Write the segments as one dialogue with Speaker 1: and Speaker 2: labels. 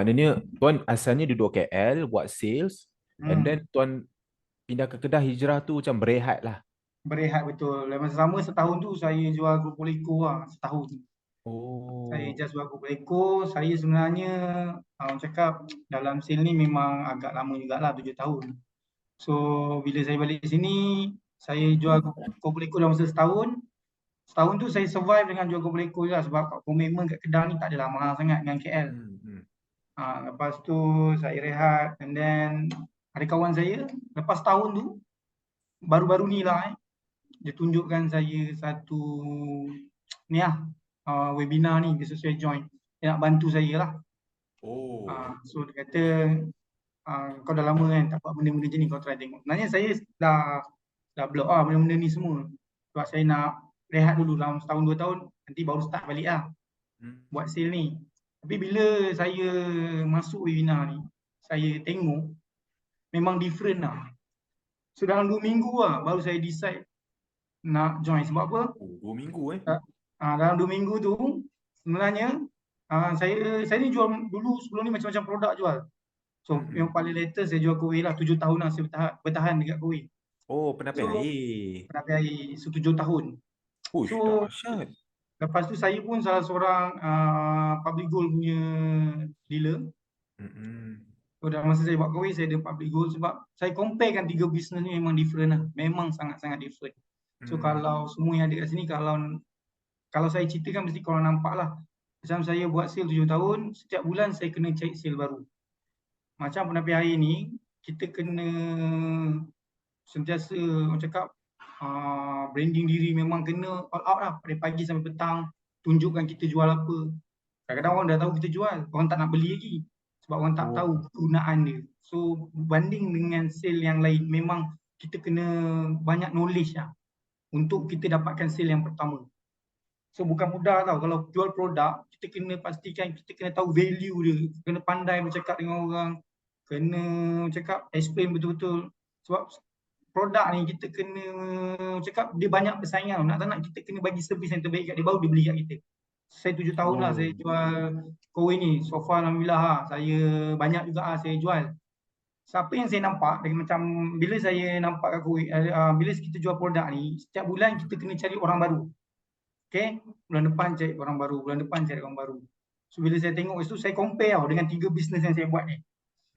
Speaker 1: maknanya tuan asalnya duduk KL buat sales, and then
Speaker 2: Hmm.
Speaker 1: tuan pindah ke Kedah, hijrah tu macam berehat lah.
Speaker 2: Berehat betul. Dan masa sama setahun tu saya jual kerupuk leko lah, setahun. Saya
Speaker 1: Oh.
Speaker 2: just buat kerupuk leko. Saya sebenarnya orang cakap dalam sale ni memang agak lama jugalah, 7 tahun. So bila saya balik sini, saya jual kerupuk leko dalam masa setahun. Setahun tu saya survive dengan jual kerupuk leko je lah, sebab komitmen kat Kedah ni tak adalah mahal sangat dengan KL.
Speaker 1: Hmm.
Speaker 2: Lepas tu saya rehat, and then ada kawan saya lepas tahun tu, baru-baru ni lah dia tunjukkan saya satu ni lah, webinar ni, dia sesuai join. Dia nak bantu saya lah.
Speaker 1: Oh.
Speaker 2: So dia kata, kau dah lama kan tak buat benda-benda macam ni, kau try tengok. Sebenarnya saya dah block lah benda-benda ni semua. Sebab saya nak rehat dulu dalam setahun 2 tahun, nanti baru start balik lah
Speaker 1: Hmm.
Speaker 2: buat sale ni. Tapi bila saya masuk webinar ni, saya tengok memang different lah. So dalam 2 minggu lah baru saya decide nak join. Sebab apa?
Speaker 1: Oh, 2 minggu
Speaker 2: Dalam 2 minggu tu sebenarnya saya ni jual dulu sebelum ni macam-macam produk jual. So
Speaker 1: Hmm.
Speaker 2: yang paling latest saya jual kuih lah, 7 tahun lah saya bertahan dekat kuih.
Speaker 1: Oh, penapis
Speaker 2: So
Speaker 1: air.
Speaker 2: pada air, so 7 tahun.
Speaker 1: Uish,
Speaker 2: So
Speaker 1: dahsyat.
Speaker 2: lepas tu saya pun salah seorang public gold punya dealer.
Speaker 1: Hmm.
Speaker 2: So dalam masa saya buat kuih, saya ada public gold, sebab saya comparekan 3 business ni memang different lah. Memang sangat-sangat different. So
Speaker 1: Hmm.
Speaker 2: kalau semua yang ada kat sini, kalau saya ceritakan mesti korang nampak lah. Macam saya buat sale 7 tahun, setiap bulan saya kena cari sale baru. Macam penapis air ni, kita kena sentiasa orang cakap branding diri, memang kena all out lah dari pagi sampai petang, tunjukkan kita jual apa. Kadang-kadang orang dah tahu kita jual, orang tak nak beli lagi sebab orang tak tahu
Speaker 1: Oh.
Speaker 2: kegunaan dia. So banding dengan sale yang lain, memang kita kena banyak knowledge lah untuk kita dapatkan sale yang pertama. So bukan mudah tau kalau jual produk, kita kena pastikan kita kena tahu value dia, kena pandai bercakap dengan orang, kena cakap explain betul-betul. Sebab produk ni kita kena cakap dia banyak persaingan, nak tak nak kita kena bagi servis yang terbaik kat dia, baru dia beli kat kita. Saya 7 tahun lah
Speaker 1: Oh.
Speaker 2: saya jual kowe ni, so far alhamdulillah lah, saya banyak juga lah saya jual. Siapa yang saya nampak dari macam bila saya nampak kat kowe, bila kita jual produk ni, setiap bulan kita kena cari orang baru. Okay, bulan depan cari orang baru, bulan depan cari orang baru. So bila saya tengok itu, saya compare tau dengan 3 business yang saya buat ni.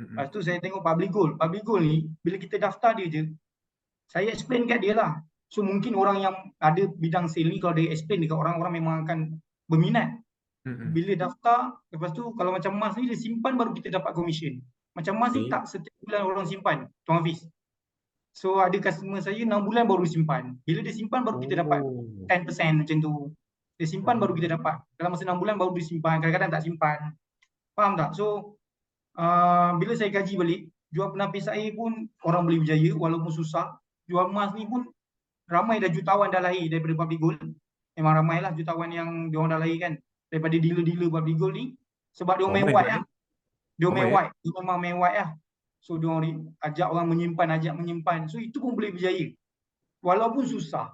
Speaker 2: Lepas
Speaker 1: Hmm.
Speaker 2: tu saya tengok public gold. Public gold ni, bila kita daftar dia je, saya explain kat dia lah. So mungkin orang yang ada bidang sale ni, kalau dia explain dekat orang-orang memang akan berminat.
Speaker 1: Hmm.
Speaker 2: Bila daftar, lepas tu kalau macam emas ni, dia simpan baru kita dapat commission. Macam emas ni
Speaker 1: Okay.
Speaker 2: tak setiap bulan orang simpan, Tuan Hafiz. So ada customer saya 6 bulan baru simpan. Bila dia simpan baru kita dapat
Speaker 1: Oh.
Speaker 2: 10% macam tu. Dia simpan baru kita
Speaker 1: Oh.
Speaker 2: dapat. Dalam masa 6 bulan baru dia simpan. Kadang-kadang tak simpan. Faham tak? So bila saya kaji balik, jual penapis air pun orang boleh berjaya walaupun susah. Jual emas ni pun ramai dah jutawan dah lahir daripada public gold. Memang ramai lah jutawan yang diorang dah lahir kan. Daripada dealer-dealer public gold ni. Sebab dia main
Speaker 1: Ramai
Speaker 2: white
Speaker 1: tuan
Speaker 2: lah.
Speaker 1: eh.
Speaker 2: Dia main
Speaker 1: Ramai
Speaker 2: white. Dia memang main white lah. So dia ajak orang menyimpan, ajak menyimpan. So itu pun boleh berjaya. Walaupun susah.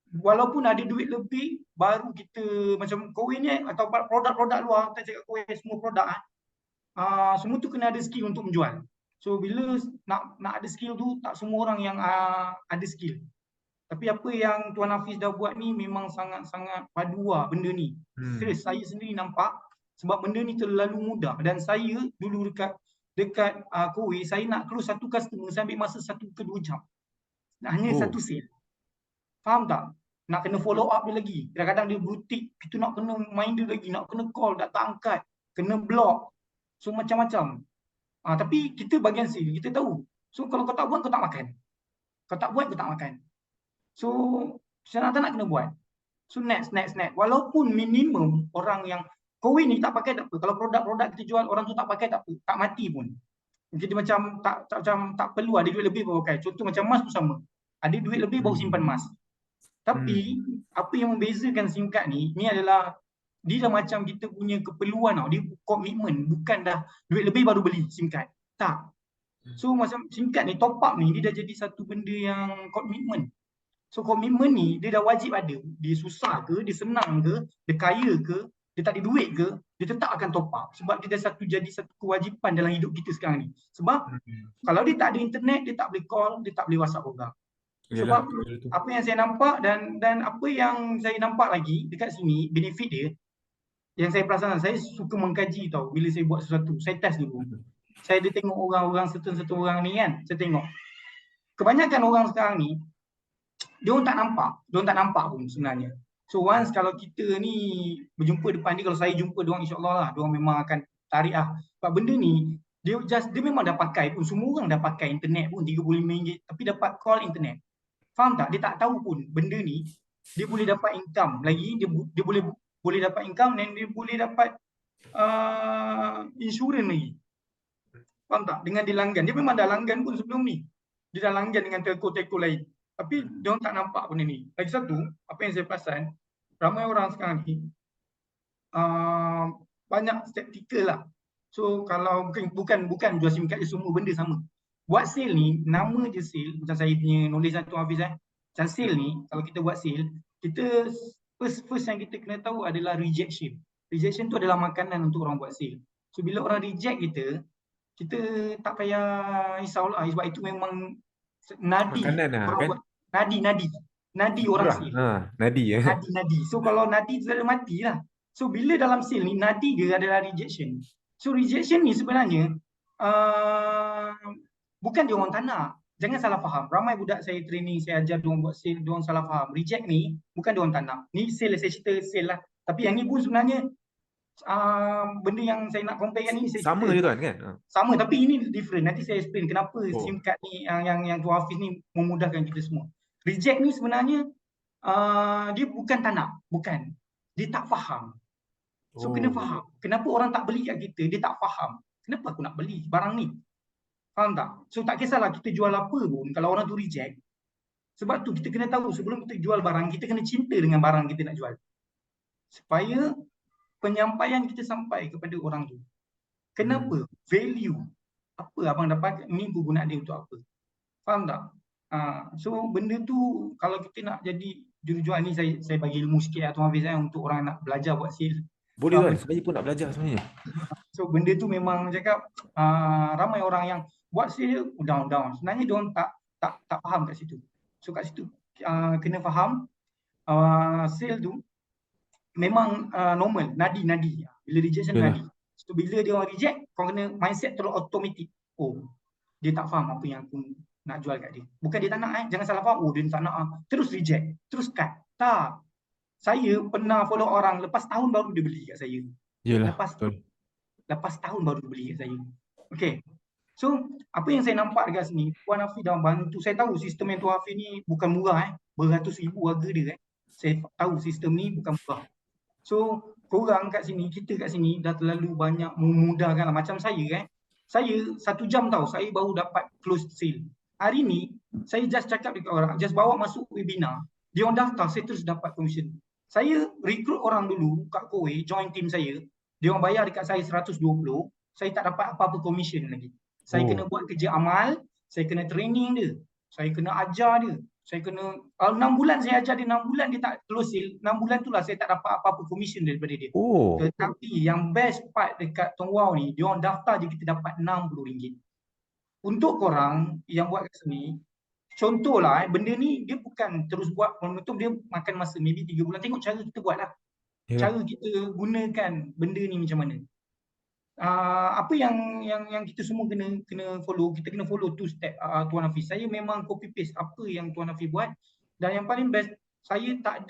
Speaker 2: Walaupun ada duit lebih, baru kita macam kowe ni atau produk-produk luar, kita cakap kowe semua produk semua tu kena ada skill untuk menjual. So bila nak ada skill tu, tak semua orang yang ada skill. Tapi apa yang Tuan Hafiz dah buat ni memang sangat-sangat padu lah benda ni.
Speaker 1: Hmm.
Speaker 2: Serius, saya sendiri nampak sebab benda ni terlalu mudah. Dan saya dulu dekat kowe, saya nak close satu customer, saya ambil masa 1 ke 2 jam. Hanya satu
Speaker 1: Oh.
Speaker 2: sale. Faham tak? Nak kena follow up dia lagi. Kadang-kadang dia brutik, itu nak kena main dia lagi, nak kena call, tak angkat, kena block. So macam-macam. Tapi kita bagian sale, kita tahu. So kalau kau tak buat, kau tak makan. Kau tak buat, kau tak makan. So saya nak kena buat. So next. Walaupun minimum orang yang kowe ni tak pakai tak apa. Kalau produk-produk kita jual, orang tu tak pakai tak apa. Tak mati pun. Jadi macam tak perlu ada duit lebih baru pakai. Contoh macam emas pun sama. Ada duit lebih baru simpan
Speaker 1: Hmm.
Speaker 2: emas. Tapi
Speaker 1: Hmm.
Speaker 2: apa yang membezakan SIM card ni adalah dia dah macam kita punya keperluan tau. Dia komitmen, bukan dah duit lebih baru beli SIM card. Tak. So macam SIM card ni, top up ni, dia dah jadi satu benda yang komitmen. So komitmen ni dia dah wajib ada. Dia susah ke, dia senang ke, dia kaya ke, dia tak ada duit ke, dia tetap akan top up. Sebab dia dah jadi satu kewajipan dalam hidup kita sekarang ni. Sebab kalau dia tak ada internet, dia tak boleh call, dia tak boleh WhatsApp orang.
Speaker 1: Yalah,
Speaker 2: Sebab
Speaker 1: betul tu.
Speaker 2: apa yang saya nampak dan apa yang saya nampak lagi dekat sini, benefit dia, yang saya perasan, saya suka mengkaji tau bila saya buat sesuatu. Saya test dulu. Saya ada tengok orang-orang certain orang ni kan, saya tengok. Kebanyakan orang sekarang ni, dia orang tak nampak pun sebenarnya. So once kalau kita ni berjumpa depan dia, kalau saya jumpa dia orang, insya-Allah lah, dia orang memang akan tarik lah. Sebab benda ni dia memang dah pakai pun, semua orang dah pakai internet pun RM35 tapi dapat call internet. Faham tak? Dia tak tahu pun benda ni dia boleh dapat income lagi, dia boleh dapat income dan dia boleh dapat insurans lagi. Faham tak? Dengan dia langgan. Dia memang dah langgan pun sebelum ni. Dia dah langgan dengan telco-telco lain. Tapi dia orang tak nampak benda ni. Lagi satu, apa yang saya perasan, ramai orang sekarang ni banyak skeptikal lah. So kalau bukan jual SIM card je, semua benda sama. Buat sale ni, nama je sale, macam saya punya knowledge tu Hafiz macam sale ni, kalau kita buat sale, kita first yang kita kena tahu adalah rejection. Rejection tu adalah makanan untuk orang buat sale. So bila orang reject kita tak payah risaulah, sebab itu memang nadi
Speaker 1: Makanan lah
Speaker 2: orang
Speaker 1: kan?
Speaker 2: buat, nadi orang
Speaker 1: Murah.
Speaker 2: sale.
Speaker 1: Nadi ya.
Speaker 2: Nadi. So kalau nadi tu dah mati lah. So bila dalam sale ni, nadi dia adalah rejection. So rejection ni sebenarnya bukan dia orang tak nak. Jangan salah faham. Ramai budak saya training, saya ajar dia orang buat sale, dia orang salah faham. Reject ni bukan dia orang tak nak. Ni sale, saya cerita sale lah. Tapi yang ni pun sebenarnya benda yang saya nak compare ni, saya
Speaker 1: Sama
Speaker 2: cerita
Speaker 1: je kan?
Speaker 2: sama, tapi ini different. Nanti saya explain kenapa SIM
Speaker 1: Oh.
Speaker 2: card ni yang Tuan Hafiz ni memudahkan kita semua. Reject ni sebenarnya dia bukan tak nak, bukan. Dia tak faham. So kena faham. Kenapa orang tak beli kat kita? Dia tak faham. Kenapa aku nak beli barang ni? Faham tak? So tak kisahlah kita jual apa pun, kalau orang tu reject. Sebab tu kita kena tahu sebelum kita jual barang, kita kena cinta dengan barang kita nak jual. Supaya penyampaian kita sampai kepada orang tu. Kenapa? Value. Apa abang dapat ni, guna dia untuk apa? Faham tak? So benda tu kalau kita nak jadi jurujual ni, saya bagi ilmu sikit lah Tuan Hafiz untuk orang nak belajar buat sale.
Speaker 1: Boleh kan? Saya pun nak belajar sebenarnya.
Speaker 2: So benda tu memang cakap ramai orang yang buat sale down. Sebenarnya dia orang tak faham kat situ. So kat situ kena faham sale tu memang normal, nadi. Bila rejection nadi. So bila dia orang reject, kau kena mindset terus automatic. Oh, dia tak faham apa yang aku nak jual kat dia. Bukan dia tak nak jangan salah faham. Oh, dia tak nak terus reject, terus cut. Tak. Saya pernah follow orang lepas tahun baru dia beli kat saya.
Speaker 1: Yalah,
Speaker 2: Lepas tahun baru beli kat saya. Okay. So, apa yang saya nampak dekat sini, Puan Hafiz dah bantu. Saya tahu sistem yang Tuan Hafiz ni bukan murah beratus ribu harga dia Saya tahu sistem ni bukan murah. So, korang kat sini, kita kat sini dah terlalu banyak memudahkan lah. Macam saya saya 1 jam tahu, saya baru dapat close sale. Hari ni, saya just cakap dekat orang, just bawa masuk webinar, dia orang daftar, saya terus dapat commission. Saya recruit orang dulu kat Kowe, join team saya, dia orang bayar dekat saya 120, saya tak dapat apa-apa commission lagi. Saya kena buat kerja amal, saya kena training dia, saya kena ajar dia, saya kena 6 bulan saya ajar dia, 6 bulan dia tak close sale, 6 bulan tu lah saya tak dapat apa-apa commission daripada dia. Tetapi yang best part dekat Tong Wow ni, dia orang daftar je kita dapat RM60. Untuk korang yang buat kat sini, contohlah benda ni dia bukan terus buat momentum, dia makan masa maybe 3 bulan. Tengok cara kita buat lah. Cara kita gunakan benda ni macam mana. Apa yang kita semua kena follow, kita kena follow 2 step Tuan Hafiz. Saya memang copy paste apa yang Tuan Hafiz buat, dan yang paling best, saya tak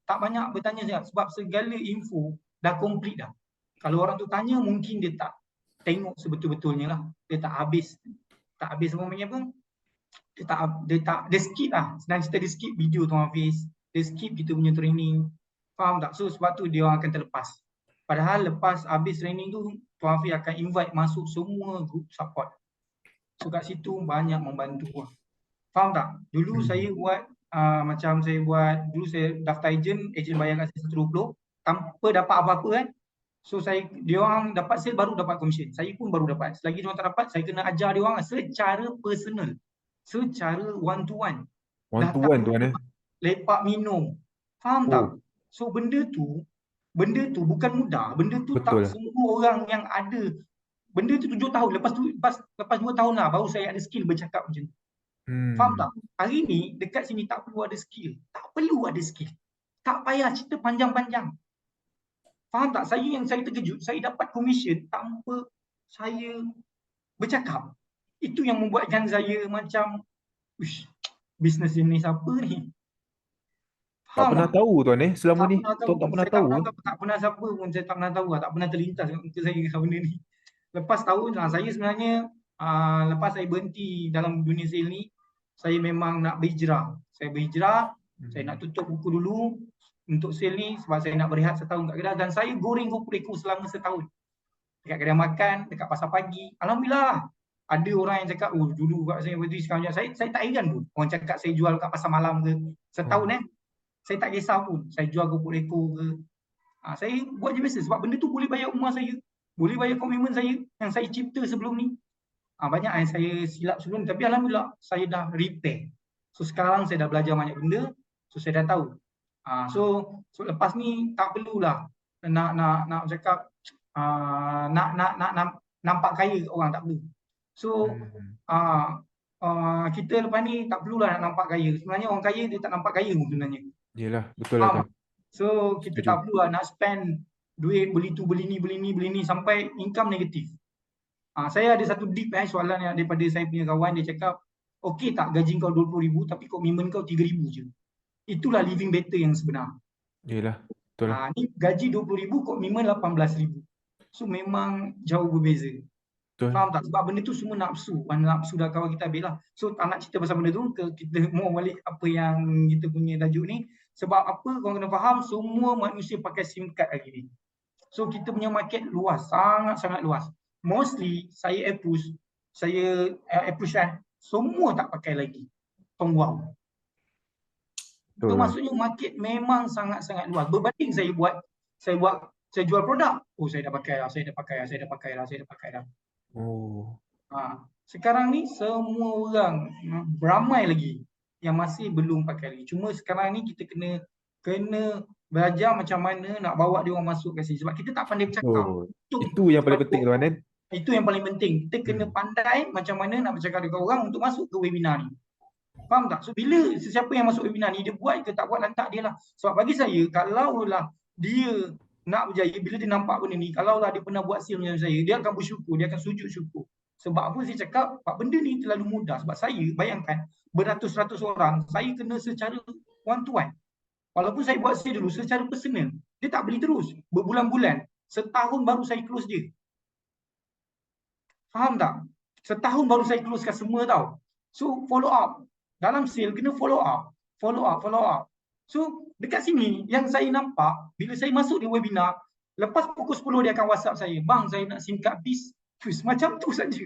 Speaker 2: banyak bertanya saja sebab segala info dah complete dah. Kalau orang tu tanya, mungkin dia tak tengok sebetul-betulnya lah. Dia tak habis apa namanya apa? Dia skip lah. Senang cerita, dia skip video Tuan Hafiz, dia skip kita punya training. Faham tak? So sebab tu dia orang akan terlepas. Padahal lepas habis training tu, Tuan Hafiz akan invite masuk semua group support. So kat situ banyak membantu. Faham tak? Dulu saya buat macam saya buat, dulu saya daftar ejen bayar kat saya 120 tanpa dapat apa-apa So dia orang dapat sale baru dapat commission. Saya pun baru dapat. Selagi dia orang tak dapat, saya kena ajar dia orang secara personal. Secara one to one.
Speaker 1: One to one tuan
Speaker 2: lepak minum. Faham tak? So benda tu benda tu bukan mudah. Benda tu tak
Speaker 1: Betul.
Speaker 2: semua orang yang ada. Benda tu 7 tahun. Lepas 2 tahun lah baru saya ada skill bercakap macam tu. Faham tak? Hari ni dekat sini tak perlu ada skill. Tak perlu ada skill. Tak payah cerita panjang-panjang. Faham tak? Saya terkejut. Saya dapat komisen tanpa saya bercakap. Itu yang membuatkan saya macam, uish, bisnes ini siapa ni?
Speaker 1: Tak
Speaker 2: Faham
Speaker 1: pernah
Speaker 2: tak?
Speaker 1: tahu tuan selama
Speaker 2: Tak
Speaker 1: ni.
Speaker 2: pernah tahu.
Speaker 1: Tuan tak pernah
Speaker 2: Saya tak
Speaker 1: tahu
Speaker 2: pernah
Speaker 1: ke?
Speaker 2: tahu. Tak pernah siapa pun. Saya tak pernah tahu. Tak pernah terlintas kat muka saya benda ni. Lepas tahun lah, saya sebenarnya lepas saya berhenti dalam dunia sale ni, saya memang nak berhijrah. Saya berhijrah, saya nak tutup buku dulu untuk sale ni sebab saya nak berehat setahun kat kedai, dan saya goreng kuku reko selama setahun. Dekat kedai makan, dekat pasar pagi. Alhamdulillah. Ada orang yang cakap, oh dulu kat saya berhenti sekarang. Saya tak heran pun. Orang cakap saya jual kat pasar malam ke. Setahun saya tak kisah pun. Saya jual kuku reko ke. Saya buat je biasa sebab benda tu boleh bayar rumah saya. Boleh bayar komitmen saya yang saya cipta sebelum ni. Banyak yang saya silap sebelum ni, tapi alhamdulillah saya dah repair. So sekarang saya dah belajar banyak benda, so saya dah tahu. So lepas ni tak perlulah nak cakap nak nampak kaya kat orang, tak perlu. So kita lepas ni tak perlulah nak nampak kaya. Sebenarnya orang kaya dia tak nampak kaya pun sebenarnya.
Speaker 1: Yelah, betul lah tuan.
Speaker 2: So kita
Speaker 1: Setuju.
Speaker 2: tak perlulah nak spend duit beli tu beli ni sampai income negatif. Saya ada satu deep soalan yang daripada saya punya kawan, dia cakap, okey tak gaji kau 20,000 tapi komitmen kau 3,000 je. Itulah living better yang sebenar.
Speaker 1: Yelah, betul lah.
Speaker 2: Ni gaji 20,000, komitmen 18,000. So memang jauh berbeza.
Speaker 1: Betul.
Speaker 2: Faham tak? Sebab benda tu semua nafsu. Nafsu dah kawan kita habis lah. So tak nak cerita pasal benda tu, kita mau balik apa yang kita punya tajuk ni. Sebab apa, korang kena faham, semua manusia pakai SIM card hari ni. So kita punya market luas, sangat-sangat luas. Mostly saya approach semua tak pakai lagi Tong Wow. Itu maksudnya market memang sangat-sangat luas. Berbanding saya jual produk, saya dah pakai dah. Sekarang ni semua orang, beramai lagi yang masih belum pakai lagi. Cuma sekarang ni kita kena belajar macam mana nak bawa dia orang masuk kat sini. Sebab kita tak pandai bercakap.
Speaker 1: Itu yang paling penting tuan
Speaker 2: Itu yang paling penting. Kita kena pandai macam mana nak bercakap dengan orang untuk masuk ke webinar ni. Faham tak? So bila sesiapa yang masuk webinar ni, dia buat ke tak buat, lantak dia lah. Sebab bagi saya, kalaulah dia nak berjaya, bila dia nampak benda ni, kalaulah dia pernah buat sale macam saya, dia akan bersyukur, dia akan sujud syukur. Sebab apa saya cakap, benda ni terlalu mudah. Sebab saya, bayangkan, beratus-ratus orang, saya kena secara one to one. Walaupun saya buat sale dulu secara personal, dia tak beli terus. Berbulan-bulan, setahun baru saya close dia. Faham tak? Setahun baru saya closekan semua tau. So follow up. Dalam sale kena follow up. Follow up. So dekat sini yang saya nampak, bila saya masuk di webinar, lepas pukul 10 dia akan WhatsApp saya, bang saya nak SIM card bis. Macam tu saja.